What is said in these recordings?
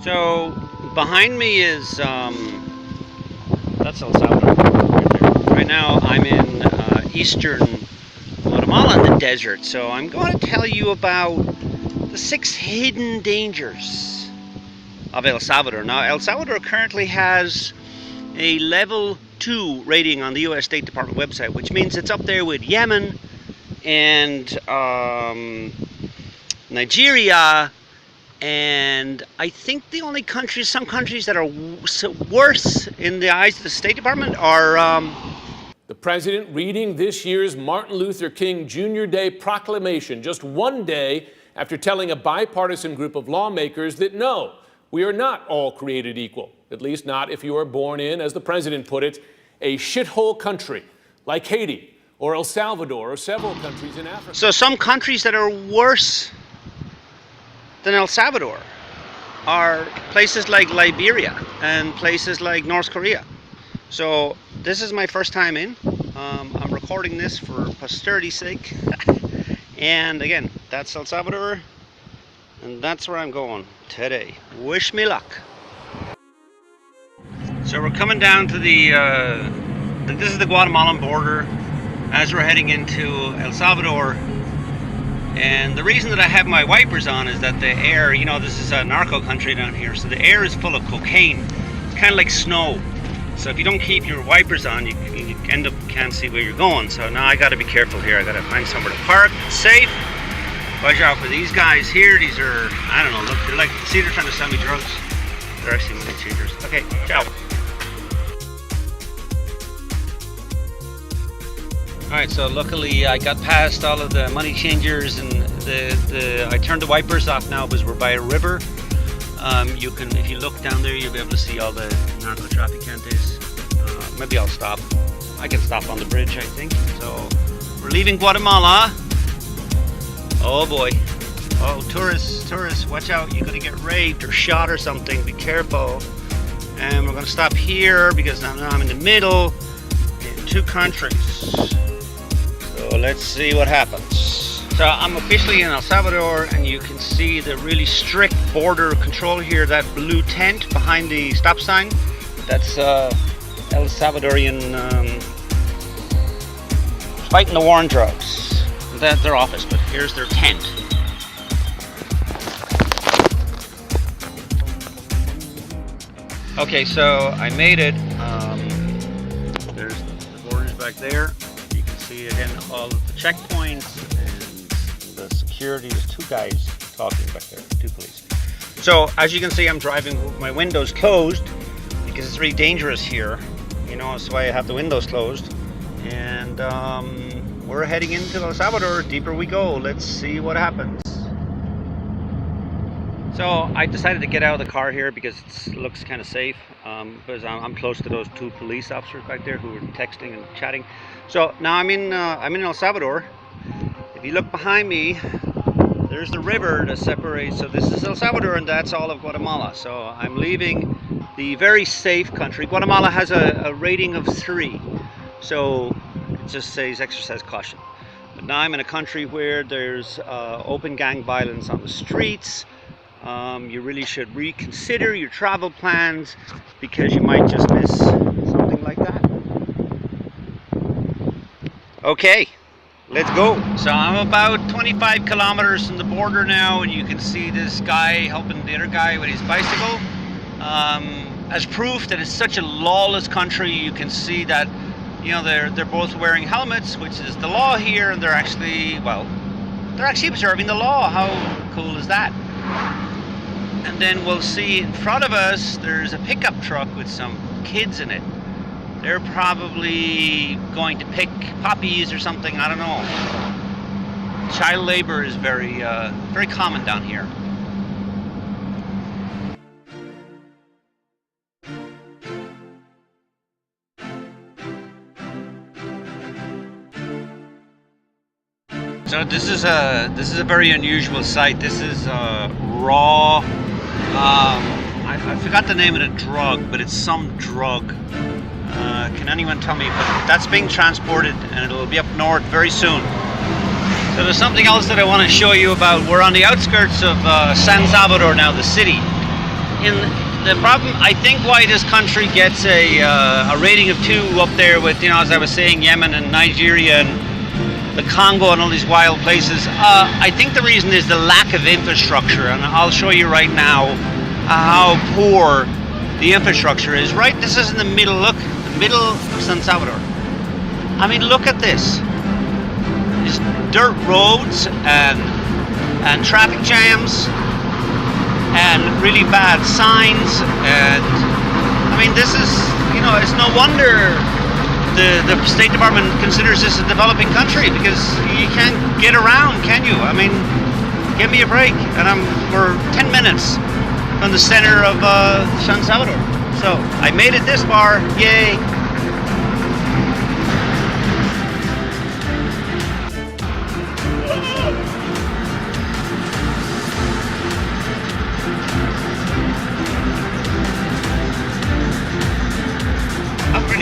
So behind me is that's El Salvador right there. Right now I'm in eastern Guatemala in the desert, so I'm going to tell you about the 6 hidden dangers of El Salvador. Now, El Salvador currently has a level 2 rating on the US State Department website, which means it's up there with Yemen and Nigeria, and I think the only countries, some countries that are worse in the eyes of the State Department are the president reading this year's Martin Luther King Jr. Day proclamation just one day after telling a bipartisan group of lawmakers that no, we are not all created equal, at least not if you are born in, as the president put it, a shithole country like Haiti or El Salvador or several countries in Africa. So some countries that are worse than El Salvador are places like Liberia and places like North Korea. So this is my first time in. I'm recording this for posterity's sake. And again, that's El Salvador, and that's where I'm going today. Wish me luck. So we're coming down to this is the Guatemalan border as we're heading into El Salvador. And the reason that I have my wipers on is that the air, you know, this is a narco country down here, so the air is full of cocaine. It's kind of like snow. So if you don't keep your wipers on, you end up can't see where you're going. So now I got to be careful here. I got to find somewhere to park. It's safe. Watch out for these guys here. These are, I don't know, look, they're like, see, they're trying to sell me drugs. They're actually money changers. Okay, ciao. Alright, so luckily I got past all of the money changers, and I turned the wipers off now because we're by a river. You can, if you look down there, you'll be able to see all the narco traficantes. Maybe I'll stop. I can stop on the bridge, I think. So we're leaving Guatemala. Oh boy. Oh, tourists, watch out. You're gonna get raped or shot or something. Be careful. And we're gonna stop here because now I'm in the middle in 2 countries. So let's see what happens. So I'm officially in El Salvador, and you can see the really strict border control here. That blue tent behind the stop sign, that's El Salvadorian fighting the war on drugs. That's their office, but here's their tent. Okay, so I made it. There's the borders back there. You can see again all of the checkpoints and the security. There's 2 guys talking back there, 2 police. So as you can see, I'm driving with my windows closed because it's really dangerous here. You know, that's why I have the windows closed. And we're heading into El Salvador. Deeper we go. Let's see what happens. So I decided to get out of the car here because it looks kind of safe, because I'm close to those 2 police officers back there who were texting and chatting. So now I'm in El Salvador. If you look behind me, there's the river that separates. So this is El Salvador, and that's all of Guatemala. So I'm leaving the very safe country. Guatemala has a rating of 3, so it just says exercise caution. But now I'm in a country where there's open gang violence on the streets. You really should reconsider your travel plans because you might just miss something like that. Okay, let's go. So I'm about 25 kilometers from the border now, and you can see this guy helping the other guy with his bicycle. As proof that it's such a lawless country, you can see that, you know, they're both wearing helmets, which is the law here, and they're actually observing the law. How cool is that? And then we'll see in front of us, there's a pickup truck with some kids in it. They're probably going to pick poppies or something, I don't know. Child labor is very common down here. So this is a very unusual sight. This is raw. I forgot the name of the drug, but it's some drug. Can anyone tell me? But that's being transported, and it'll be up north very soon. So there's something else that I want to show you about. We're on the outskirts of San Salvador now, the city. in the problem, I think why this country gets a rating of 2 up there with, you know, as I was saying, Yemen and Nigeria and the Congo and all these wild places. I think the reason is the lack of infrastructure, and I'll show you right now how poor the infrastructure is. Right, this is in the middle. Look, the middle of San Salvador. I mean, look at this. Just dirt roads and traffic jams and really bad signs, and I mean, this is, you know, it's no wonder the State Department considers this a developing country, because you can't get around, can you? I mean, give me a break. And we're 10 minutes from the center of San Salvador, so I made it this far. Yay!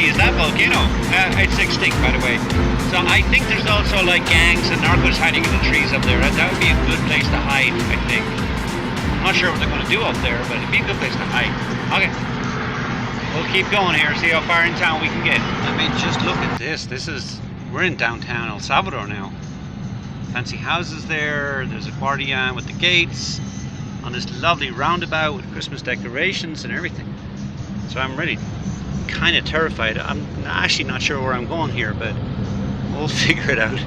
Is that volcano? It's extinct, by the way. So I think there's also like gangs and narcos hiding in the trees up there. That would be a good place to hide, I think. I'm not sure what they're going to do up there, but it'd be a good place to hide. Okay, we'll keep going here, see how far in town we can get. I mean, just look at this. We're in downtown El Salvador now. Fancy houses there. There's a party on with the gates on this lovely roundabout with Christmas decorations and everything. So I'm ready. Kind of terrified. I'm actually not sure where I'm going here, but we'll figure it out.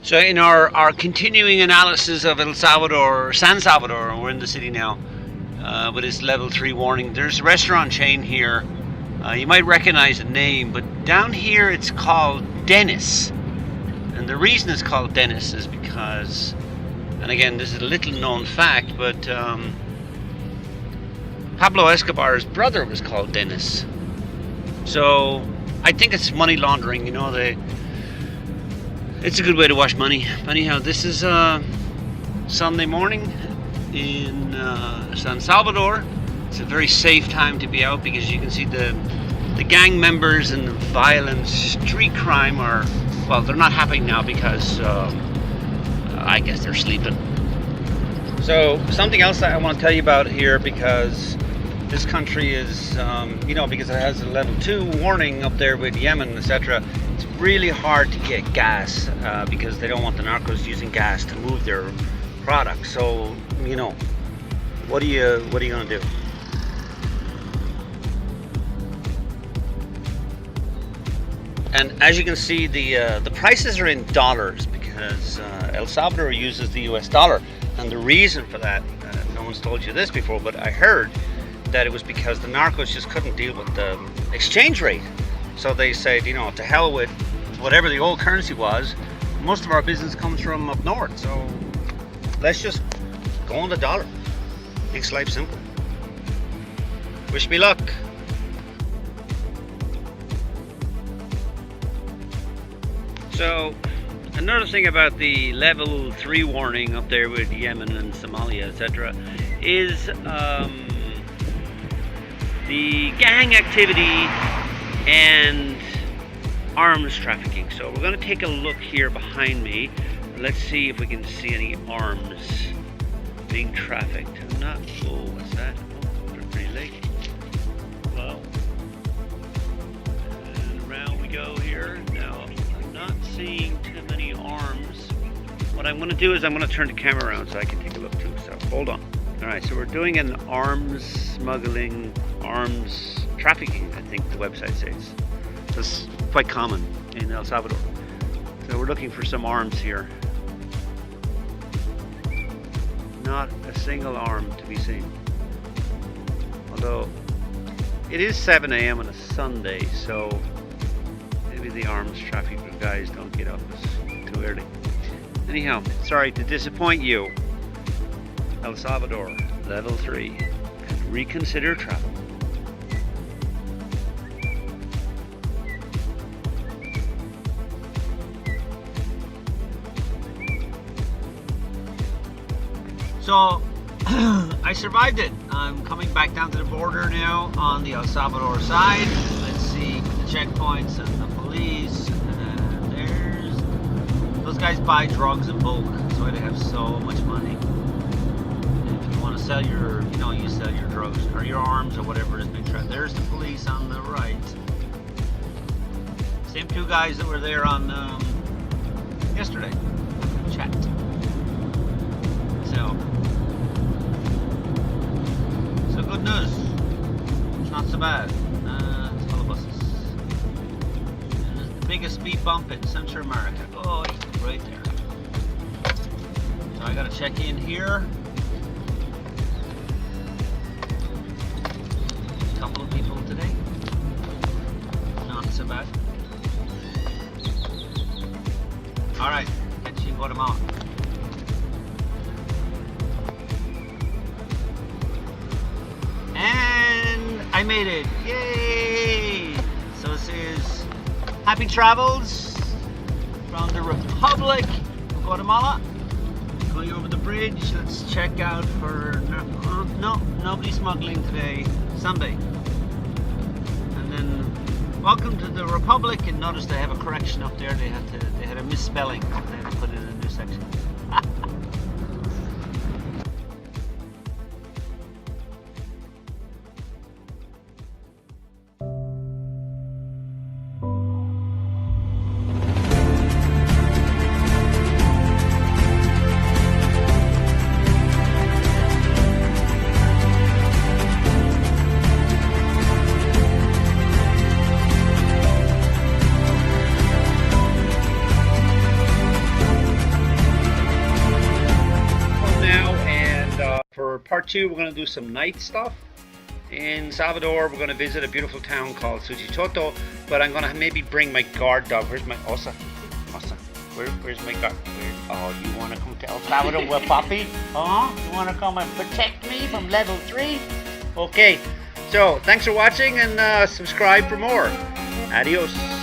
So in our continuing analysis of El Salvador, San Salvador, we're in the city now, with its level 3 warning. There's a restaurant chain here. You might recognize the name, but down here it's called Dennis. And the reason it's called Dennis is because, and again, this is a little known fact, but Pablo Escobar's brother was called Dennis. So I think it's money laundering, you know, it's a good way to wash money. Anyhow, this is Sunday morning in San Salvador. It's a very safe time to be out because you can see the gang members and the violent street crime are, well, they're not happening now because I guess they're sleeping. So something else that I want to tell you about here, because this country is, you know, because it has a level 2 warning up there with Yemen, etc. It's really hard to get gas because they don't want the narcos using gas to move their products. So, you know, what are you gonna do? And as you can see, the prices are in dollars because El Salvador uses the US dollar. And the reason for that, no one's told you this before, but I heard that it was because the narcos just couldn't deal with the exchange rate. So they said, you know, to hell with whatever the old currency was. Most of our business comes from up north, so let's just go on the dollar. Makes life simple. Wish me luck. So, another thing about the level 3 warning up there with Yemen and Somalia, etc., is the gang activity and arms trafficking. So we're going to take a look here behind me. Let's see if we can see any arms being trafficked. I'm not, oh, what's that? Oh, they're pretty late. Well, and around we go here. Now, I'm not seeing too many arms. What I'm going to do is I'm going to turn the camera around so I can take a look too. So hold on. Alright, so we're doing an arms smuggling, arms trafficking, I think the website says. That's quite common in El Salvador. So we're looking for some arms here. Not a single arm to be seen. Although it is 7 a.m. on a Sunday, so maybe the arms trafficking guys don't get up too early. Anyhow, sorry to disappoint you. El Salvador, level 3, and reconsider travel. So, I survived it. I'm coming back down to the border now on the El Salvador side. Let's see the checkpoints and the police and Those guys buy drugs in bulk. That's why they have so much money. And if you want to sell your, you sell your drugs or your arms or whatever is being tried. There's the police on the right. Same two guys that were there on yesterday. Chat. So good news. It's not so bad. It's full of buses. And it's the biggest speed bump in Central America. Oh, right there. So I gotta check in here. A couple of people today. Not so bad. All right, catch you in Guatemala. And I made it, yay! So this is happy travels from the Republic of Guatemala. Going over the bridge, let's check out for, nobody smuggling today, Sunday. And then welcome to the Republic, and notice they have a correction up there, they had a misspelling, they had to put it in a new section. For part 2, we're going to do some night stuff. In Salvador, we're going to visit a beautiful town called Suchitoto, but I'm going to maybe bring my guard dog. Where's my Osa? Where's my guard? Oh, you want to come to El Salvador with Papi? You want to come and protect me from level 3? Okay, so thanks for watching, and subscribe for more. Adios.